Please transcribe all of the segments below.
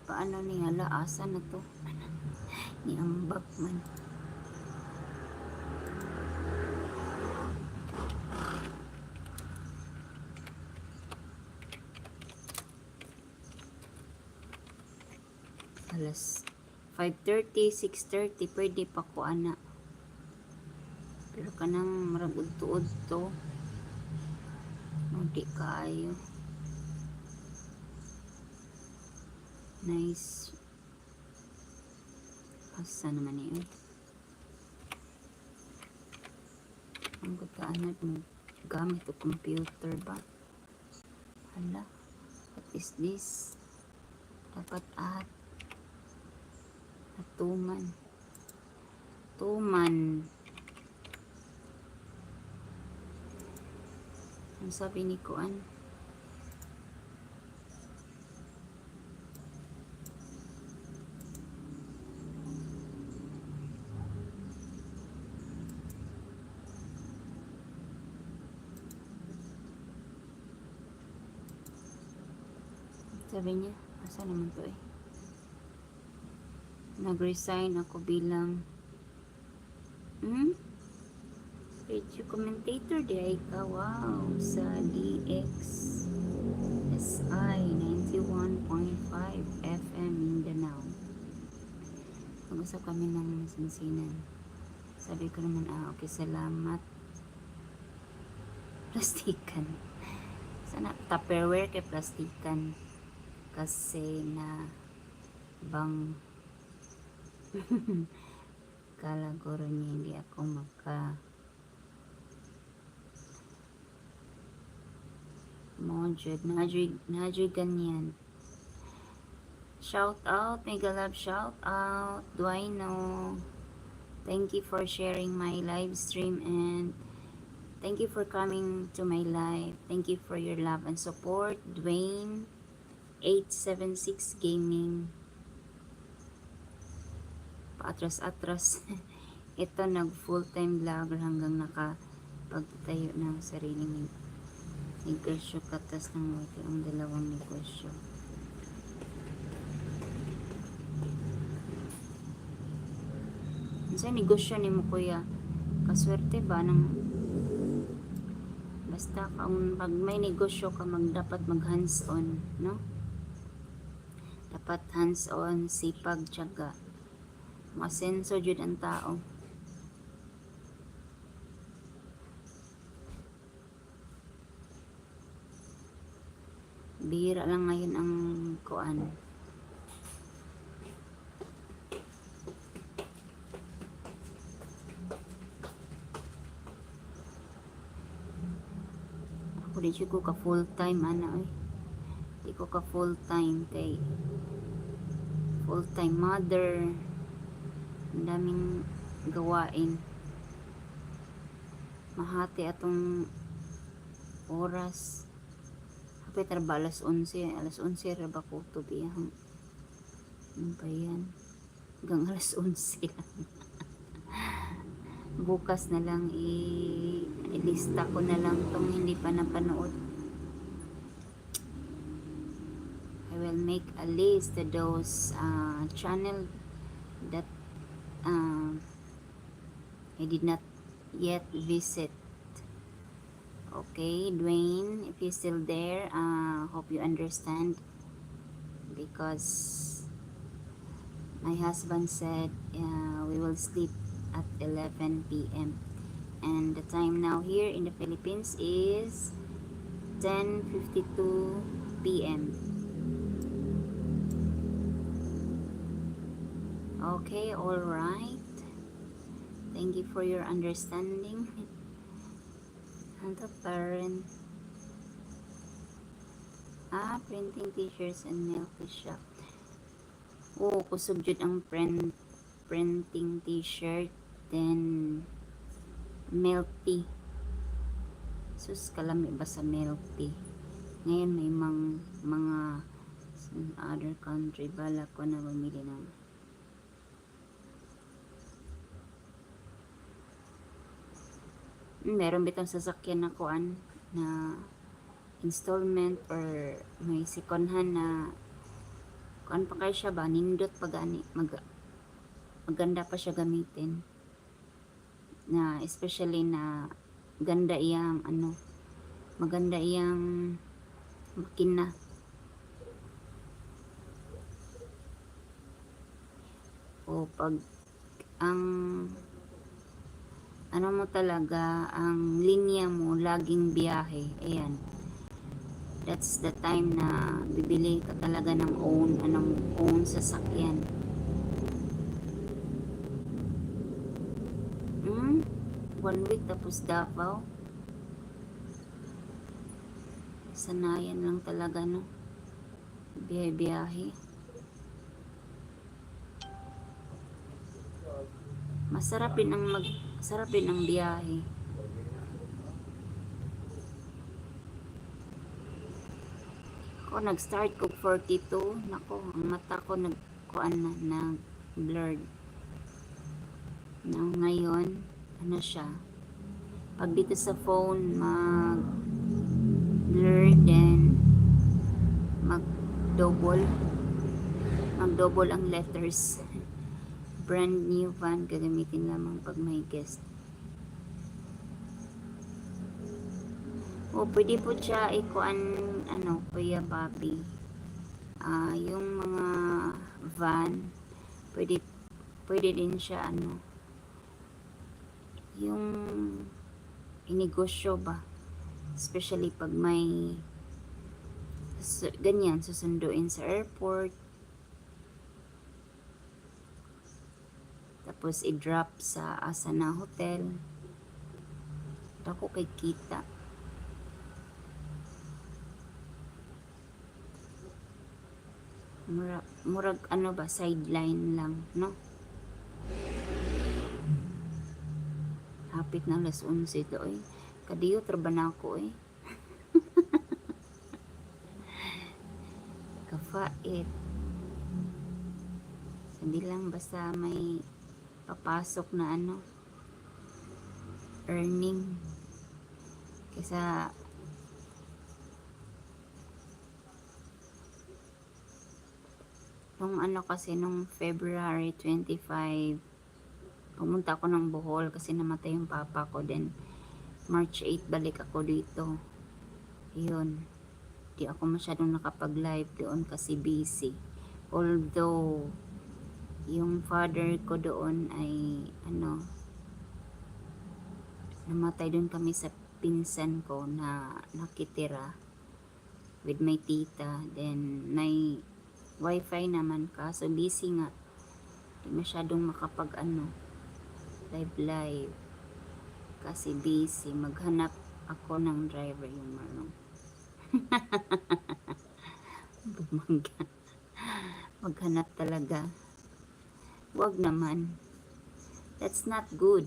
paano ni hala asa na to ni ambak man. Alas 5:30, 6:30 pwede pa ko ana. Pero kanang marag udto to. Hindi kaayo. Nice. Asa naman yun? Ang gutaanat mo gamit o computer ba? Hala. What is this? Dapat tuman. Ang sabi ni Kuan? Sabi niya, asa naman to eh? Nag-resign ako bilang radio commentator di ay ka. Wow, sa DXSI 91.5 FM Mindanao. Mag-usap kami ng sinsinan. Sabi ko naman, okay, salamat. Plastikan. Sana Tupperware kay plastikan. Kasi na bang kala ko rin hindi ako Nadjud ganyan. Shout out, mega love shout out, Duino. Thank you for sharing my live stream and thank you for coming to my live. Thank you for your love and support, Dwayne 876 Gaming. Paatras-atras. Ito nag full-time vlogger hanggang nakapagtayo ng sariling negosyo katas ng multi ang dalawang negosyo. Sa negosyo ni mo kuya, kaswerte ba ng basta kung pag may negosyo ka dapat mag hands on, no? Dapat hands on, sipag, tiyaga. Masenso jud ang tao. Bihira lang ngayon ang kuan. Ako di ko ka full time di ko ka full time kay full time mother. Ang daming gawain. Mahati atong oras. Hapit ba alas 11 ra ba ko to biyang. Ano ba yan? Hanggang alas 11 lang. Bukas na lang ilista ko na lang tong hindi pa napanood. I will make a list of those channel that I did not yet visit. Okay, Dwayne, if you're still there, hope you understand because my husband said we will sleep at 11 p.m. and the time now here in the Philippines is 10:52 p.m. Okay, all right. Thank you for your understanding. And the parent. Printing t-shirts and milk shop. Kusog jud ang printing t-shirt, then milk tea. Sus, kalami ba sa milk tea? Ngayon may mga other country, bala ko na bumili ng meron bitang sasakyan na kuan na installment or may second hand na Kuan pa kay siya ba, nindot pa gani, maganda pa siya gamitin. Na especially na ganda iyang ano, maganda iyang makina. O pag ang ano mo talaga, ang linya mo laging biyahe, ayan, that's the time na bibili ka talaga ng own sasakyan. 1 week tapos Davao, sanayan lang talaga, no, biyahe. Masarap din ang biyahe. Ako nag-start ko 42, nako, ang mata ko nag blurred. Now, ngayon, ano siya, pag dito sa phone mag-blur, then mag-double ang letters. Brand new van, gagamitin lamang pag may guest. O pwede po siya ikuan, ano, Kuya Bobby, yung mga van, pwede din siya, ano, yung inegosyo ba, especially pag may ganyan susunduin sa airport, tapos i-drop sa Asana Hotel. Ako kay kita. Murag ano ba, sideline lang, no? Hapit na 11:00 to, eh. Kadiyo trabanako, eh. Kafait. Sabi lang basta may papasok na ano, earning. Kaysa nung ano kasi, nung February 25, pumunta ako ng Bohol kasi namatay yung papa ko. Then March 8 balik ako dito. Yun, di ako masyadong nakapag-live doon kasi busy. Although yung father ko doon ay ano, namatay doon kami sa pinsan ko na nakitira with my tita. Then may wifi naman, kaso busy nga, di masyadong makapag ano, live kasi busy. Maghanap ako ng driver, yung marunong bumangga, maghanap talaga. Wag naman, that's not good.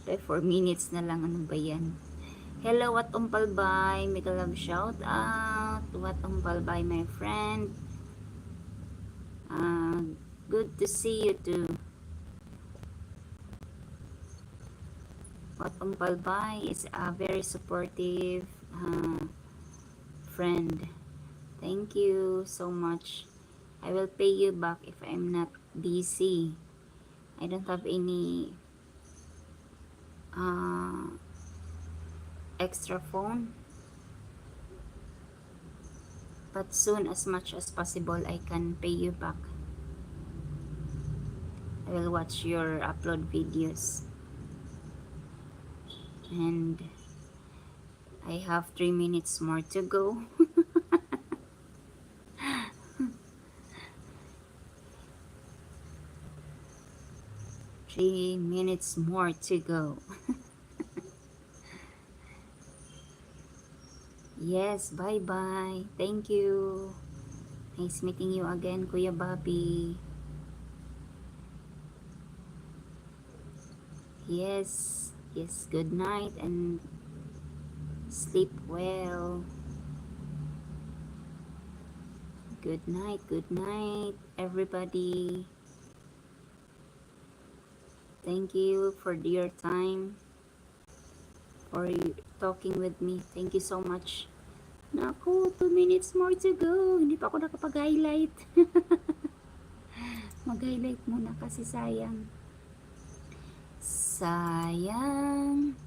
4 minutes na lang, ano ba yan? Hello, Wat Umpalbay, make a love shout out. Wat Umpalbay, my friend. Good to see you too. Wat Umpalbay is a very supportive friend. Thank you so much. I will pay you back if I'm not busy. I don't have any extra phone, but soon, as much as possible, I can pay you back. I will watch your upload videos. And I have 3 minutes more to go. 3 minutes more to go. Yes, bye-bye. Thank you. Nice meeting you again, Kuya Bobby. Yes, good night and sleep well. Good night, everybody. Thank you for your time, for talking with me. Thank you so much. Naku, 2 minutes more to go. Hindi pa ako nakapag-highlight. Mag-highlight muna kasi sayang. Sayang.